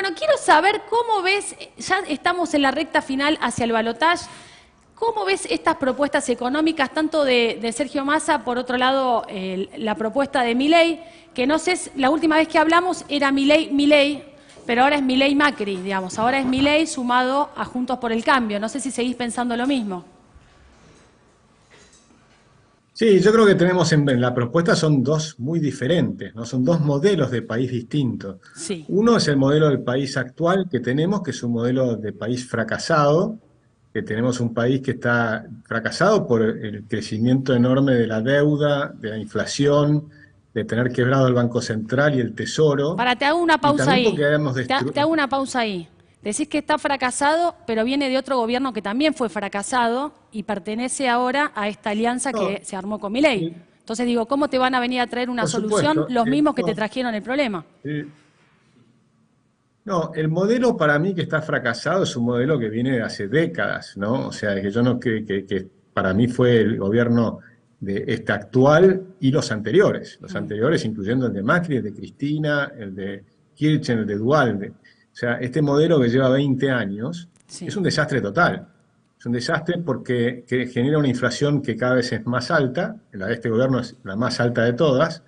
Bueno, quiero saber cómo ves, ya estamos en la recta final hacia el balotaje, ¿cómo ves estas propuestas económicas, tanto de Sergio Massa, por otro lado, la propuesta de Milei, que no sé, la última vez que hablamos era Milei, pero ahora es Milei-Macri, digamos, ahora es Milei sumado a Juntos por el Cambio, no sé si seguís pensando lo mismo. Sí, yo creo que tenemos en la propuesta son dos muy diferentes, ¿no? Son dos modelos de país distintos. Sí. Uno es el modelo del país actual que tenemos, que es un modelo de país fracasado, que tenemos un país que está fracasado por el crecimiento enorme de la deuda, de la inflación, de tener quebrado el Banco Central y el Tesoro, Te hago una y pausa también ahí. porque hemos Te destruido. hago una pausa ahí. Decís que está fracasado, pero viene de otro gobierno que también fue fracasado y pertenece ahora a esta alianza que No, se armó con Milei. Entonces digo, ¿cómo te van a venir a traer una por solución supuesto, los mismos que te no, trajeron el problema? eh, no, el modelo para mí que está fracasado es un modelo que viene de hace décadas, ¿no? O sea, que yo no que para mí fue el gobierno de este actual y los anteriores incluyendo el de Macri, el de Cristina, el de Kirchner, el de Dualde. O sea, este modelo que lleva 20 años es Sí. un desastre total. Es un desastre porque que genera una inflación que cada vez es más alta, la de este gobierno es la más alta de todas.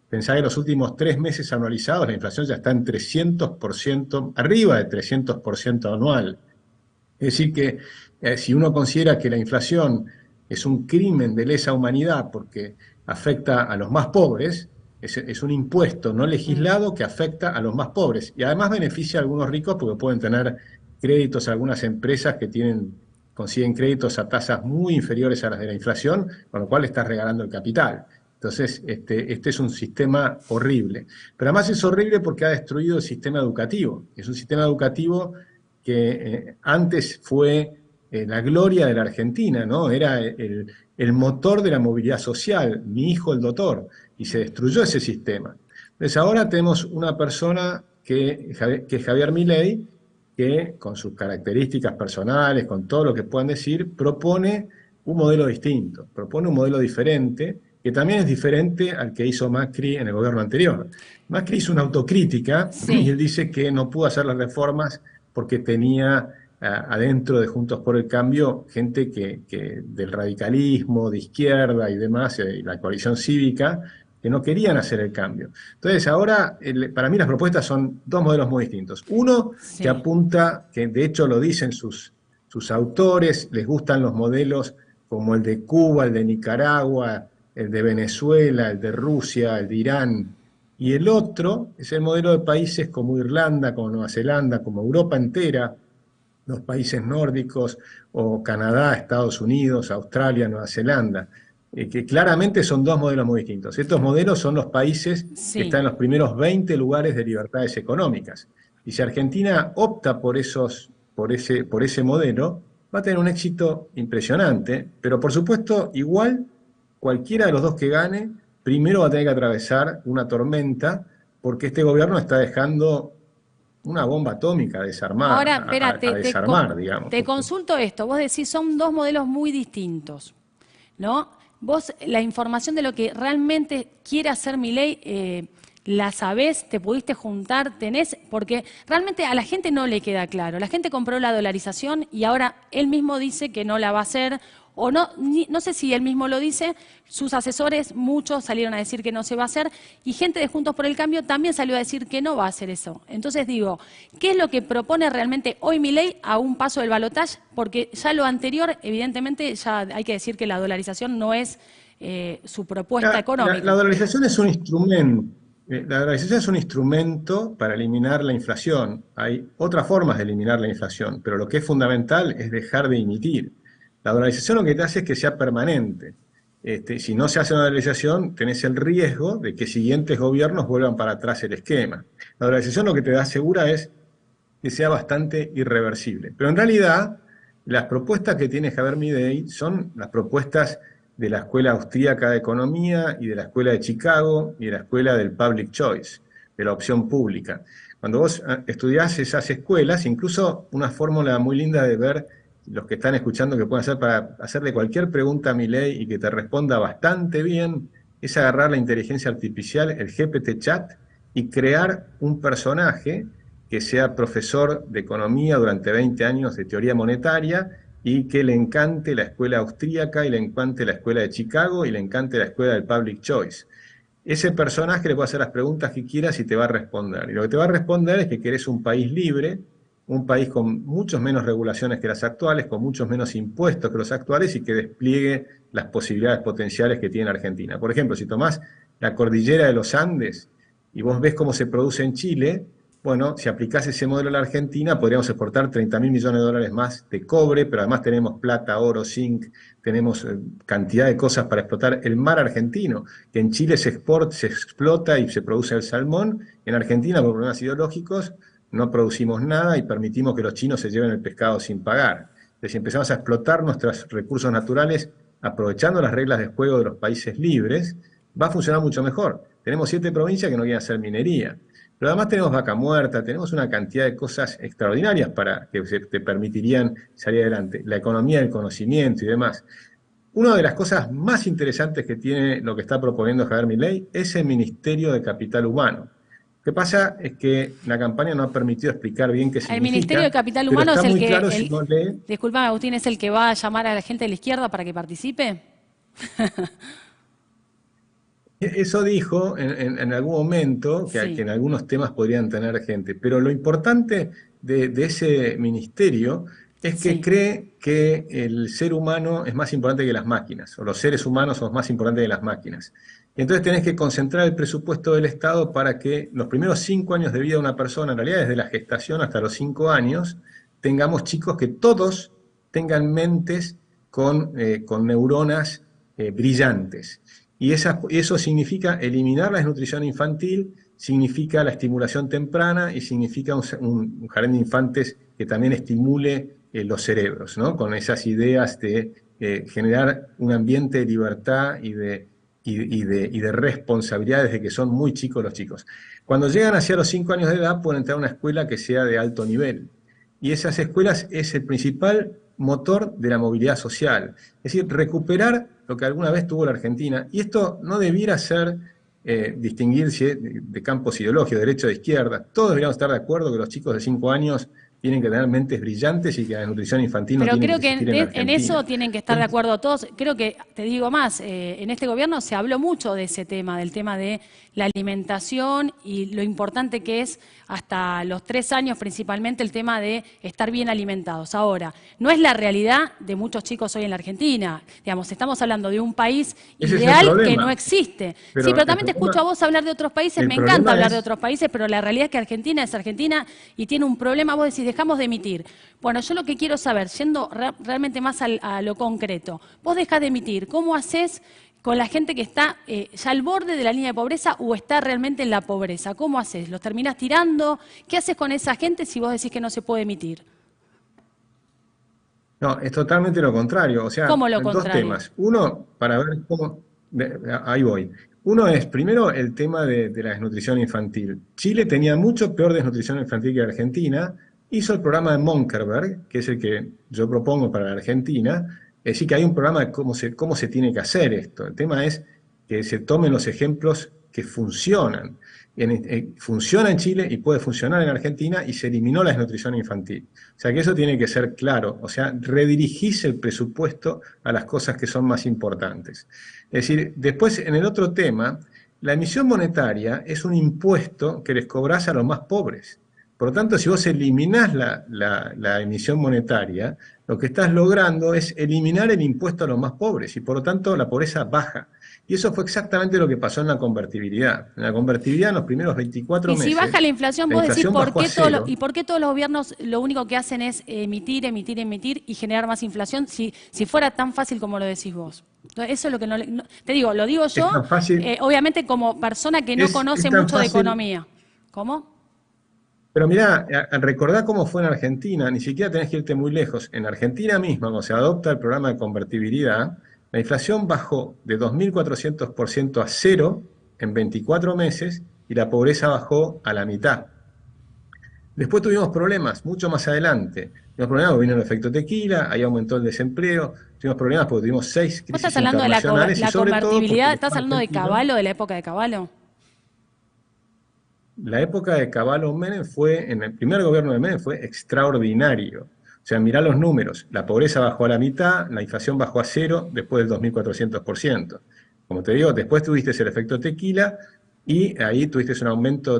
Pensá que en los últimos 3 meses anualizados la inflación ya está en 300%, arriba de 300% anual. Es decir que si uno considera que la inflación es un crimen de lesa humanidad porque afecta a los más pobres, es un impuesto no Mm. legislado que afecta a los más pobres y además beneficia a algunos ricos porque pueden tener créditos a algunas empresas que consiguen créditos a tasas muy inferiores a las de la inflación, con lo cual estás regalando el capital. Entonces, este es un sistema horrible. Pero además es horrible porque ha destruido el sistema educativo. Es un sistema educativo que antes fue la gloria de la Argentina, ¿no? Era el motor de la movilidad social, mi hijo el doctor, y se destruyó ese sistema. Entonces ahora tenemos una persona que es Javier Milei, que con sus características personales, con todo lo que puedan decir, propone un modelo distinto, propone un modelo diferente, que también es diferente al que hizo Macri en el gobierno anterior. Macri hizo una autocrítica y Sí. él dice que no pudo hacer las reformas porque tenía adentro de Juntos por el Cambio gente que del radicalismo, de izquierda y demás, y la coalición cívica, que no querían hacer el cambio. Entonces ahora, para mí las propuestas son dos modelos muy distintos. Uno que Sí. apunta, que de hecho lo dicen sus autores, les gustan los modelos como el de Cuba, el de Nicaragua, el de Venezuela, el de Rusia, el de Irán. Y el otro es el modelo de países como Irlanda, como Nueva Zelanda, como Europa entera, los países nórdicos, o Canadá, Estados Unidos, Australia, Nueva Zelanda, que claramente son dos modelos muy distintos. Estos modelos son los países que Sí. están en los primeros 20 lugares de libertades económicas. Y si Argentina opta por ese modelo, va a tener un éxito impresionante, pero por supuesto, igual cualquiera de los dos que gane, primero va a tener que atravesar una tormenta, porque este gobierno está dejando una bomba atómica Ahora, desarmar, espera, a desarmar, digamos. te consulto esto. Vos decís, son dos modelos muy distintos, ¿no? Vos, la información de lo que realmente quiere hacer Milei, la sabés, te pudiste juntar, tenés, porque realmente a la gente no le queda claro. La gente compró la dolarización y ahora él mismo dice que no la va a hacer, o no, no sé si él mismo lo dice, sus asesores, muchos salieron a decir que no se va a hacer, y gente de Juntos por el Cambio también salió a decir que no va a hacer eso. Entonces digo, ¿qué es lo que propone realmente hoy Milei a un paso del balotaje? Porque ya lo anterior, evidentemente, ya hay que decir que la dolarización no es su propuesta La económica. dolarización es un instrumento. La dolarización es un instrumento para eliminar la inflación. Hay otras formas de eliminar la inflación, pero lo que es fundamental es dejar de emitir. La dolarización lo que te hace es que sea permanente. Si no se hace una dolarización, tenés el riesgo de que siguientes gobiernos vuelvan para atrás el esquema. La dolarización lo que te da segura es que sea bastante irreversible. Pero en realidad, las propuestas que tiene Javier Milei son las propuestas de la Escuela Austríaca de Economía y de la Escuela de Chicago y de la Escuela del Public Choice, de la opción pública. Cuando vos estudiás esas escuelas, incluso una fórmula muy linda de ver los que están escuchando que pueden hacer para hacerle cualquier pregunta a Milei y que te responda bastante bien, es agarrar la inteligencia artificial, el GPT chat, y crear un personaje que sea profesor de economía durante 20 años de teoría monetaria y que le encante la escuela austríaca y le encante la escuela de Chicago y le encante la escuela del Public Choice. Ese personaje le puede hacer las preguntas que quieras y te va a responder. Y lo que te va a responder es que querés un país libre, un país con muchos menos regulaciones que las actuales, con muchos menos impuestos que los actuales y que despliegue las posibilidades potenciales que tiene Argentina. Por ejemplo, si tomás la cordillera de los Andes y vos ves cómo se produce en Chile, bueno, si aplicás ese modelo a la Argentina, podríamos exportar 30.000 millones de dólares más de cobre, pero además tenemos plata, oro, zinc, tenemos cantidad de cosas para explotar. El mar argentino, que en Chile se explota y se produce el salmón, en Argentina por problemas ideológicos no producimos nada y permitimos que los chinos se lleven el pescado sin pagar. Entonces, si empezamos a explotar nuestros recursos naturales aprovechando las reglas de juego de los países libres, va a funcionar mucho mejor. Tenemos 7 provincias que no quieren hacer minería. Pero además tenemos vaca muerta, tenemos una cantidad de cosas extraordinarias para que te permitirían salir adelante. La economía del conocimiento y demás. Una de las cosas más interesantes que tiene lo que está proponiendo Javier Milei es el Ministerio de Capital Humano. Lo que pasa es que la campaña no ha permitido explicar bien qué significa. El Ministerio de Capital pero Humano está es el muy que, claro si no lee. disculpame Agustín, es el que va a llamar a la gente de la izquierda para que participe. Eso dijo en algún momento, que Sí, en algunos temas podrían tener gente, pero lo importante de ese ministerio es que sí. cree que el ser humano es más importante que las máquinas, o los seres humanos son más importantes que las máquinas. Y entonces tenés que concentrar el presupuesto del Estado para que los primeros 5 años de vida de una persona, en realidad desde la gestación hasta los 5 años, tengamos chicos que todos tengan mentes con neuronas brillantes. Y eso significa eliminar la desnutrición infantil, significa la estimulación temprana y significa un jardín de infantes que también estimule los cerebros, ¿no? Con esas ideas de generar un ambiente de libertad y de responsabilidad desde que son muy chicos los chicos. Cuando llegan hacia los 5 años de edad pueden entrar a una escuela que sea de alto nivel. Y esas escuelas es el principal motor de la movilidad social. Es decir, recuperar lo que alguna vez tuvo la Argentina. Y esto no debiera ser distinguirse de campos ideológicos, de derecha o de izquierda. Todos deberíamos estar de acuerdo que los chicos de 5 años tienen que tener mentes brillantes y que la nutrición infantil no Pero tiene que creo que existir en en eso Argentina. tienen que estar de acuerdo todos. Creo que, te digo más, en este gobierno se habló mucho de ese tema, del tema de la alimentación y lo importante que es hasta los 3 años principalmente el tema de estar bien alimentados. Ahora, no es la realidad de muchos chicos hoy en la Argentina. Digamos, estamos hablando de un país Ese es el ideal que problema. no existe. Sí, Pero pero también te escucho a vos hablar de otros países, el me encanta problema hablar de es, otros países, pero la realidad es que Argentina es Argentina y tiene un problema, vos decís, dejamos de emitir. Bueno, yo lo que quiero saber, yendo realmente más a lo concreto, vos dejás de emitir, ¿cómo haces con la gente que está ya al borde de la línea de pobreza o está realmente en la pobreza? ¿Cómo haces? ¿Los terminás tirando? ¿Qué haces con esa gente si vos decís que no se puede emitir? no, es totalmente lo contrario. O sea, ¿Cómo lo dos contrario? temas. Uno, para ver cómo... ahí voy. Uno es, primero, el tema de la desnutrición infantil. Chile tenía mucho peor desnutrición infantil que Argentina. Hizo el programa de Monkerberg, que es el que yo propongo para la Argentina. Es decir, que hay un programa de cómo se tiene que hacer esto. El tema es que se tomen los ejemplos que funcionan. Funciona en Chile y puede funcionar en Argentina y se eliminó la desnutrición infantil. O sea que eso tiene que ser claro. O sea, redirigís el presupuesto a las cosas que son más importantes. Es decir, después en el otro tema, la emisión monetaria es un impuesto que les cobrás a los más pobres. Por lo tanto, si vos eliminás la emisión monetaria, lo que estás logrando es eliminar el impuesto a los más pobres y por lo tanto la pobreza baja. Y eso fue exactamente lo que pasó en la convertibilidad. En la convertibilidad, en los primeros 24 Y si meses, baja la inflación, la vos decís, inflación bajó a ¿y cero. por qué todos los gobiernos lo único que hacen es emitir, emitir, emitir y generar más inflación si fuera tan fácil como lo decís vos? Entonces, eso es lo que te digo, lo digo Es yo, tan fácil, obviamente como persona que no es conoce tan mucho de fácil. economía. ¿Cómo? Pero mirá, al recordar cómo fue en Argentina, ni siquiera tenés que irte muy lejos. En Argentina misma, cuando se adopta el programa de convertibilidad, la inflación bajó de 2.400% a cero en 24 meses y la pobreza bajó a la mitad. Después tuvimos problemas, mucho más adelante. Tuvimos problemas porque vino el efecto tequila, ahí aumentó el desempleo, tuvimos problemas porque tuvimos 6 ¿Vos estás crisis hablando de internacionales y la sobre todo porque convertibilidad? el ¿Estás Estado hablando de argentino. Caballo, de la época de Caballo? La época de Cavallo Menem fue, en el primer gobierno de Menem fue extraordinario. O sea, mirá los números. La pobreza bajó a la mitad, la inflación bajó a cero después del 2.400%. Como te digo, después tuviste el efecto tequila y ahí tuviste un aumento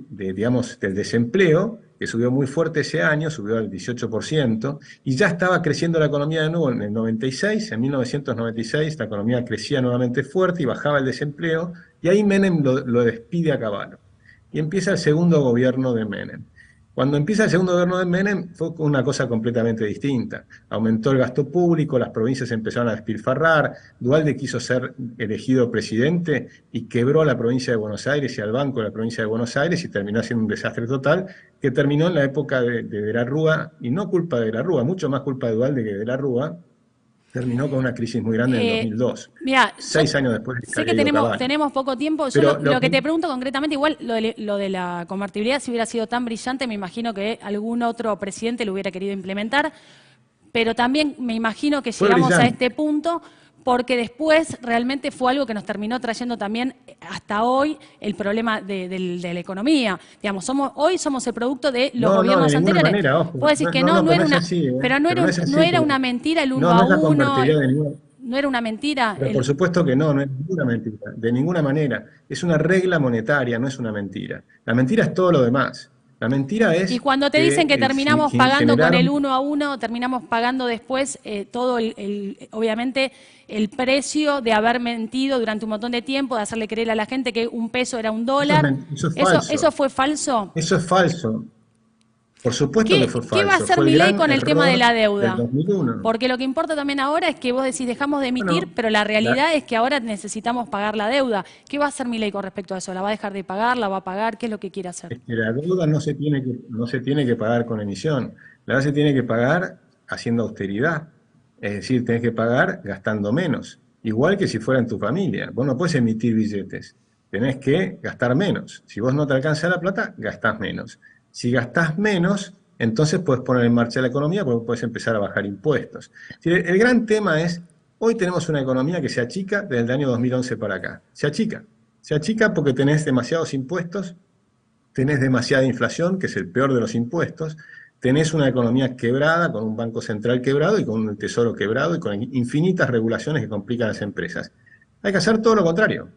digamos, del desempleo, que subió muy fuerte ese año, subió al 18%, y ya estaba creciendo la economía de nuevo en el 96, en 1996 la economía crecía nuevamente fuerte y bajaba el desempleo, y ahí Menem lo despide a Cavallo y empieza el segundo gobierno de Menem. Cuando empieza el segundo gobierno de Menem fue una cosa completamente distinta. Aumentó el gasto público, las provincias empezaron a despilfarrar, Duhalde quiso ser elegido presidente y quebró a la provincia de Buenos Aires y al Banco de la provincia de Buenos Aires y terminó siendo un desastre total, que terminó en la época de la Rúa, y no culpa de la Rúa, mucho más culpa de Duhalde que de la Rúa, terminó con una crisis muy grande en el 2002, Mira, yo 6 años después de que sé que había ido tenemos, Caballo. tenemos poco tiempo. Yo Pero lo que te pregunto concretamente, igual lo de la convertibilidad, si hubiera sido tan brillante, me imagino que algún otro presidente lo hubiera querido implementar, pero también me imagino que fue llegamos a brillante. este punto porque después realmente fue algo que nos terminó trayendo también hasta hoy el problema de la economía. Digamos, hoy somos el producto de los No, no, de gobiernos ninguna anteriores. manera, ojo. Vos decís No, que no, no, no, no pero no era es una, así, ¿eh? pero no Pero era, no es no así, era porque una mentira el uno no, a no es la uno, convertibilidad de ninguna. no era una mentira. Pero por supuesto que no, no es ninguna mentira, de ninguna manera. Es una regla monetaria, no es una mentira. La mentira es todo lo demás. La mentira Y es cuando te que, dicen que terminamos que pagando con el generaron. uno a uno, terminamos pagando después todo obviamente, el precio de haber mentido durante un montón de tiempo, de hacerle creer a la gente que un peso era un Eso es, dólar. eso es ¿Eso falso. fue falso? Eso es falso. Por supuesto que fue ¿Qué va a falso. hacer Fue el Milei gran con el tema de error la del deuda? 2001. Porque lo que importa también ahora es que vos decís dejamos de emitir, Bueno, pero la la, realidad es que ahora necesitamos pagar la deuda. ¿Qué va a hacer Milei con respecto a eso? ¿La va a dejar de pagar? ¿La va a pagar? ¿Qué es lo que quiere hacer? es que la deuda no se tiene que pagar con emisión. La deuda se tiene que pagar haciendo austeridad. Es decir, tenés que pagar gastando menos. Igual que si fuera en tu familia. Vos no puedes emitir billetes. Tenés que gastar menos. Si vos no te alcanza la plata, gastás menos. Si gastás menos, entonces puedes poner en marcha la economía porque puedes empezar a bajar impuestos. Es decir, el gran tema es, hoy tenemos una economía que se achica desde el año 2011 para acá. Se achica. Se achica porque tenés demasiados impuestos, tenés demasiada inflación, que es el peor de los impuestos, tenés una economía quebrada, con un banco central quebrado y con un tesoro quebrado y con infinitas regulaciones que complican a las empresas. Hay que hacer todo lo contrario.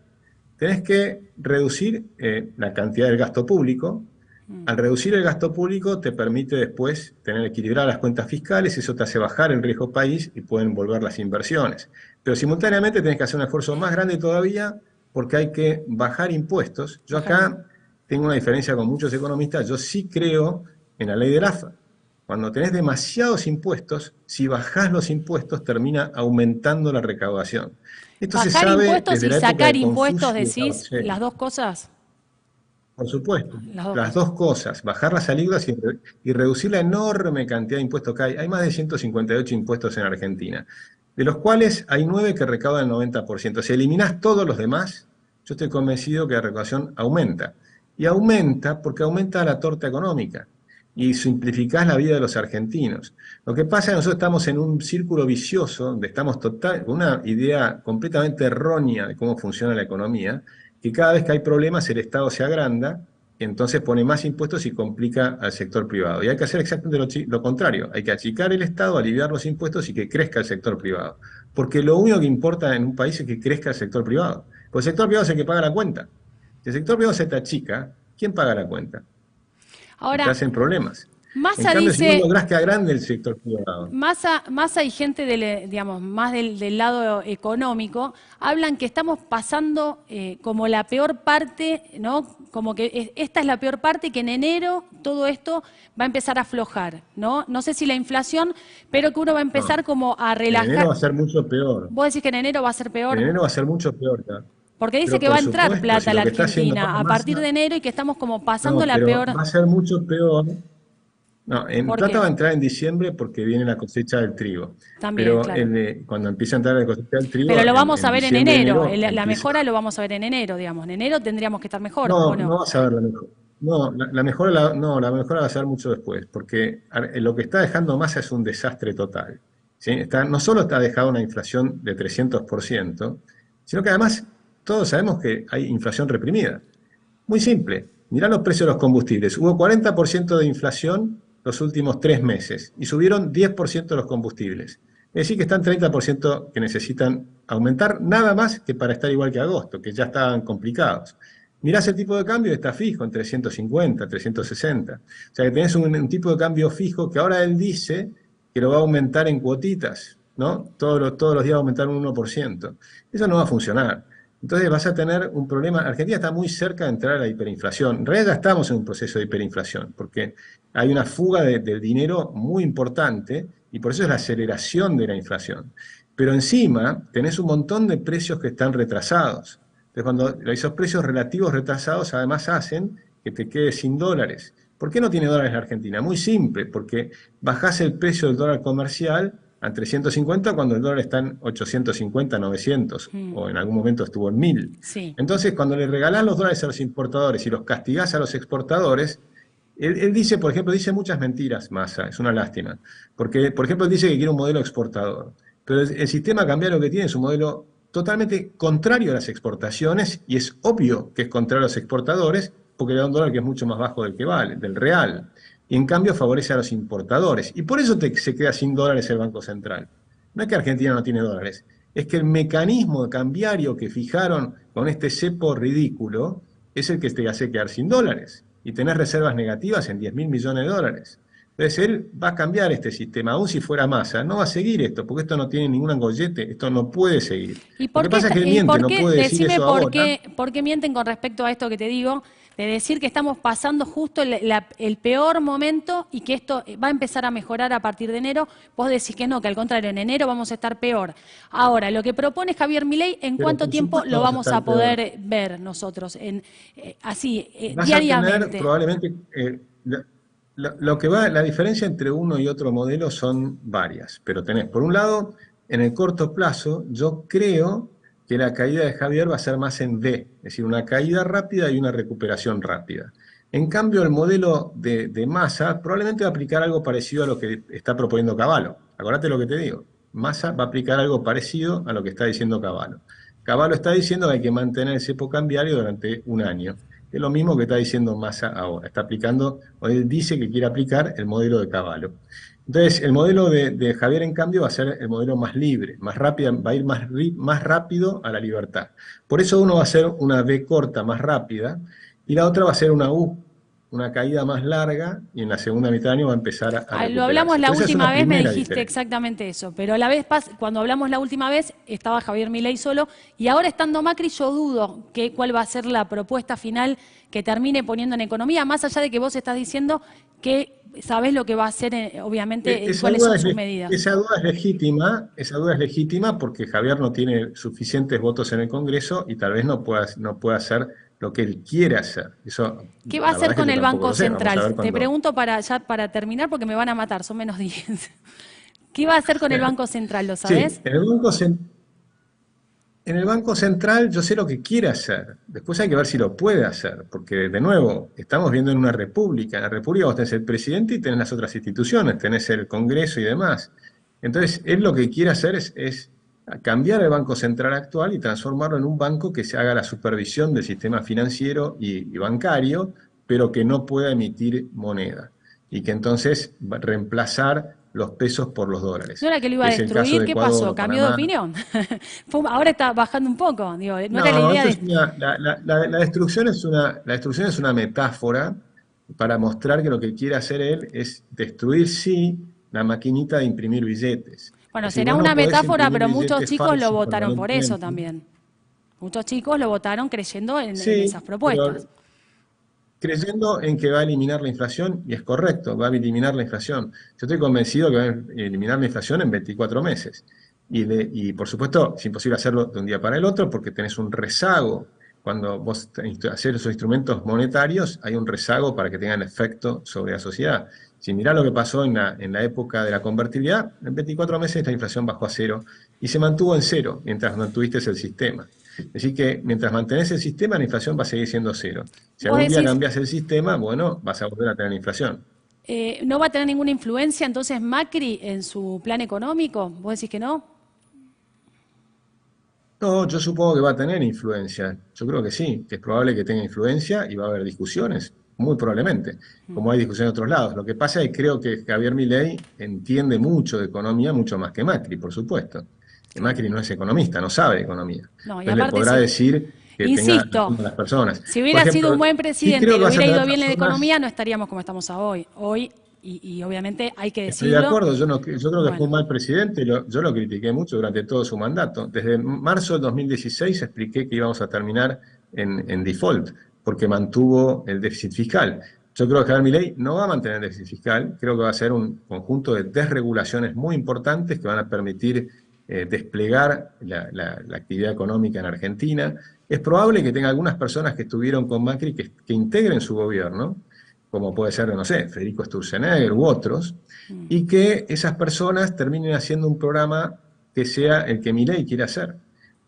Tenés que reducir la cantidad del gasto público. Al reducir el gasto público te permite después tener equilibradas las cuentas fiscales, eso te hace bajar el riesgo país y pueden volver las inversiones. Pero simultáneamente tenés que hacer un esfuerzo más grande todavía porque hay que bajar impuestos. Yo acá tengo una diferencia con muchos economistas, yo sí creo en la ley del AFA. Cuando tenés demasiados impuestos, si bajás los impuestos termina aumentando la recaudación. Esto se ¿Bajar sabe impuestos desde y la época sacar de impuestos, Confucio y de decís, las Taoiseach. dos cosas? Por supuesto, Las dos las cosas. dos cosas, bajar las alícuotas y reducir la enorme cantidad de impuestos que hay. Hay más de 158 impuestos en Argentina, de los cuales hay 9 que recaudan el 90%. Si eliminás todos los demás, yo estoy convencido que la recaudación aumenta. Y aumenta porque aumenta la torta económica y simplificás la vida de los argentinos. Lo que pasa es que nosotros estamos en un círculo vicioso, donde estamos con una idea completamente errónea de cómo funciona la economía, que cada vez que hay problemas el Estado se agranda, entonces pone más impuestos y complica al sector privado. Y hay que hacer exactamente lo contrario, hay que achicar el Estado, aliviar los impuestos y que crezca el sector privado. Porque lo único que importa en un país es que crezca el sector privado. Porque el sector privado es el que paga la cuenta. Si el sector privado se te achica, ¿quién paga la cuenta? Y te Ahora, hacen problemas. En Massa cambio, si vos dice, lográs que agrande el sector privado, Massa y gente digamos, más del lado económico, hablan que estamos pasando como la peor parte, ¿no? Como que esta es la peor parte y que en enero todo esto va a empezar a aflojar, ¿no? No sé si la inflación, pero que uno va a empezar no. como a En enero relajar. va a ser mucho peor. ¿Vos decís que en enero va a ser En peor? enero va a ser mucho peor, ¿no? Porque dice Pero que va por a entrar supuesto, plata si a la lo que está haciendo Argentina ahora a partir Massa, de enero y que estamos como pasando no, la pero peor. va a ser mucho peor. No, en ¿Por plata va qué? a entrar en diciembre porque viene la cosecha del trigo. También, Pero claro. cuando empiece a entrar la cosecha del trigo, Pero lo en, vamos a en ver en diciembre, enero. enero, La empieza. mejora lo vamos a ver en enero, digamos. En enero tendríamos que estar mejor, ¿o No, no? no vas a ver la mejor. No, la mejora, no, la mejora va a ser mucho después, porque lo que está dejando Massa es un desastre total. ¿Sí? No solo está dejando una inflación de 300%, sino que además todos sabemos que hay inflación reprimida. Muy simple. Mirá los precios de los combustibles. Hubo 40% de inflación los últimos 3 meses y subieron 10% los combustibles. Es decir, que están 30% que necesitan aumentar, nada más que para estar igual que agosto, que ya estaban complicados. Mirás el tipo de cambio y está fijo en 350, 360. O sea que tenés un tipo de cambio fijo que ahora él dice que lo va a aumentar en cuotitas, ¿no? Todos los días va a aumentar un 1%. Eso no va a funcionar. Entonces vas a tener un problema. Argentina está muy cerca de entrar a la hiperinflación. En realidad ya estamos en un proceso de hiperinflación, porque hay una fuga del dinero muy importante y por eso es la aceleración de la inflación. Pero encima tenés un montón de precios que están retrasados. Entonces cuando esos precios relativos retrasados además hacen que te quedes sin dólares. ¿Por qué no tiene dólares la Argentina? Muy simple, porque bajás el precio del dólar comercial a 350 cuando el dólar está en 850, 900, o en algún momento estuvo en 1000. Sí. Entonces, cuando le regalás los dólares a los importadores y los castigás a los exportadores, él dice, por ejemplo, dice muchas mentiras, Massa, es una lástima. Porque, por ejemplo, él dice que quiere un modelo exportador. Pero el sistema cambiario que tiene es un modelo totalmente contrario a las exportaciones, y es obvio que es contrario a los exportadores, porque le da un dólar que es mucho más bajo del que vale, del real. Y en cambio favorece a los importadores. Y por eso se queda sin dólares el Banco Central. No es que Argentina no tiene dólares, es que el mecanismo cambiario que fijaron con este cepo ridículo es el que te hace quedar sin dólares. Y tener reservas negativas en 10.000 millones de dólares. Entonces él va a cambiar este sistema, aún si fuera Massa, no va a seguir esto, porque esto no tiene ningún angollete, esto no puede seguir. ¿Y Lo por que qué, pasa es que él miente, no puede decir decime eso ahora. por qué mienten con respecto a esto que te digo, de decir que estamos pasando justo el peor momento y que esto va a empezar a mejorar a partir de enero? Vos decís que no, que al contrario, en enero vamos a estar peor. Ahora, lo que propone Javier Milei, ¿en Pero cuánto por tiempo supuesto lo vamos a vamos estar a peor. poder ver nosotros, Vas a tener diariamente? probablemente, la diferencia entre uno y otro modelo son varias, pero tenés, por un lado, en el corto plazo, yo creo que la caída de Javier va a ser más en V, es decir, una caída rápida y una recuperación rápida. En cambio, el modelo de Massa probablemente va a aplicar algo parecido a lo que está proponiendo Cavallo. Acordate lo que te digo. Massa va a aplicar algo parecido a lo que está diciendo Cavallo. Cavallo está diciendo que hay que mantener el cepo cambiario durante un año. Es lo mismo que está diciendo Massa ahora. Está aplicando, o él dice que quiere aplicar el modelo de Cavallo. Entonces, el modelo de Javier, en cambio, va a ser el modelo más libre, más rápido, va a ir más rápido a la libertad. Por eso uno va a ser una V corta más rápida y la otra va a ser una U, una caída más larga, y en la segunda mitad del año va a empezar a Lo hablamos recuperarse. la Pero esa es última una vez, me primera dijiste diferencia. exactamente eso, pero a la vez cuando hablamos la última vez estaba Javier Milei solo y ahora estando Macri yo dudo cuál va a ser la propuesta final que termine poniendo en economía, más allá de que vos estás diciendo que sabés lo que va a hacer, obviamente, Esa cuáles duda son es, sus medidas. esa duda es legítima porque Javier no tiene suficientes votos en el Congreso y tal vez no pueda hacer lo que él quiere hacer. Eso, ¿Qué va a la verdad hacer es que con yo el tampoco Banco lo sé. Vamos a ver Central? Te cuándo. pregunto ya para terminar porque me van a matar, son menos 10. ¿Qué va a hacer con el Banco Central? ¿Lo Sí, sabés? en el Banco Central yo sé lo que quiere hacer. Después hay que ver si lo puede hacer, porque de nuevo, estamos viendo en una república. En la república vos tenés el presidente y tenés las otras instituciones, tenés el Congreso y demás. Entonces, él lo que quiere hacer es cambiar el Banco Central actual y transformarlo en un banco que se haga la supervisión del sistema financiero y bancario, pero que no pueda emitir moneda. Y que entonces va a reemplazar los pesos por los ¿No dólares, era que lo iba que a es el caso destruir? de ¿Qué Ecuador pasó? o ¿Cambió de Panamá. opinión? Ahora está bajando un poco. Digo, no era la No, idea eso de... es la destrucción es una metáfora para mostrar que lo que quiere hacer él es destruir, sí, la maquinita de imprimir billetes. Bueno, Es decir, será vos no una podés metáfora, imprimir pero muchos billetes chicos lo falsos votaron por eso permanentemente. también. Muchos chicos lo votaron creyendo en Sí, esas propuestas. pero creyendo en que va a eliminar la inflación, y es correcto, va a eliminar la inflación. Yo estoy convencido que va a eliminar la inflación en 24 meses. Y por supuesto, es imposible hacerlo de un día para el otro porque tenés un rezago. Cuando vos haces esos instrumentos monetarios, hay un rezago para que tengan efecto sobre la sociedad. Si mirá lo que pasó en la época de la convertibilidad, en 24 meses la inflación bajó a cero y se mantuvo en cero mientras mantuviste el sistema. Es decir que mientras mantenés el sistema, la inflación va a seguir siendo cero. Si Vos algún día decís, cambias el sistema, bueno, vas a volver a tener inflación. ¿no va a tener ninguna influencia entonces Macri en su plan económico? ¿Vos decís que no? No, yo supongo que va a tener influencia. Yo creo que sí, que es probable que tenga influencia y va a haber discusiones, muy probablemente, como hay discusiones en otros lados. Lo que pasa es que creo que Javier Milei entiende mucho de economía, mucho más que Macri, por supuesto. Que Macri no es economista, no sabe de economía. No, y Entonces le aparte, podrá si, decir que tenga la insisto, razón de las personas. si Por hubiera sido un ejemplo, buen sí presidente creo y que le vas a hubiera tener ido bien en personas. economía, no estaríamos como estamos hoy y obviamente hay que Estoy de decirlo. acuerdo, yo, no, yo creo que fue Bueno, un mal presidente, yo lo critiqué mucho durante todo su mandato. Desde marzo del 2016 expliqué que íbamos a terminar en default, porque mantuvo el déficit fiscal. Yo creo que Javier Milei no va a mantener el déficit fiscal, creo que va a ser un conjunto de desregulaciones muy importantes que van a permitir desplegar la actividad económica en Argentina. Es probable que tenga algunas personas que estuvieron con Macri que integren su gobierno, como puede ser, no sé, Federico Sturzenegger u otros, y que esas personas terminen haciendo un programa que sea el que Milei quiere hacer.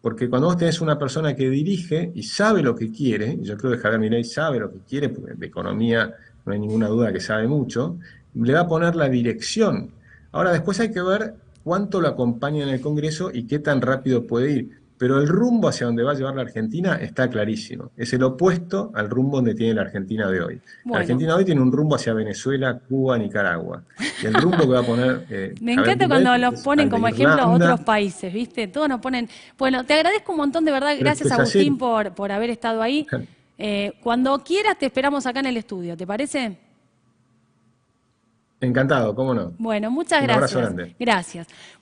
Porque cuando vos tenés una persona que dirige y sabe lo que quiere, y yo creo que Javier Milei sabe lo que quiere, porque de economía no hay ninguna duda que sabe mucho, le va a poner la dirección. Ahora, después hay que ver cuánto lo acompaña en el Congreso y qué tan rápido puede ir. Pero el rumbo hacia donde va a llevar la Argentina está clarísimo. Es el opuesto al rumbo donde tiene la Argentina de hoy. La bueno. Argentina hoy tiene un rumbo hacia Venezuela, Cuba, Nicaragua. Y el rumbo que va a poner Me Javier encanta Milei cuando los es ponen al de como ejemplo otros Irlanda. países, ¿viste? Todos nos ponen. Bueno, te agradezco un montón, de verdad. Pero es que Gracias, es Agustín, así. por haber estado ahí. Cuando quieras, te esperamos acá en el estudio, ¿te parece? Encantado, cómo no. Bueno, muchas Un abrazo gracias. grande. Gracias.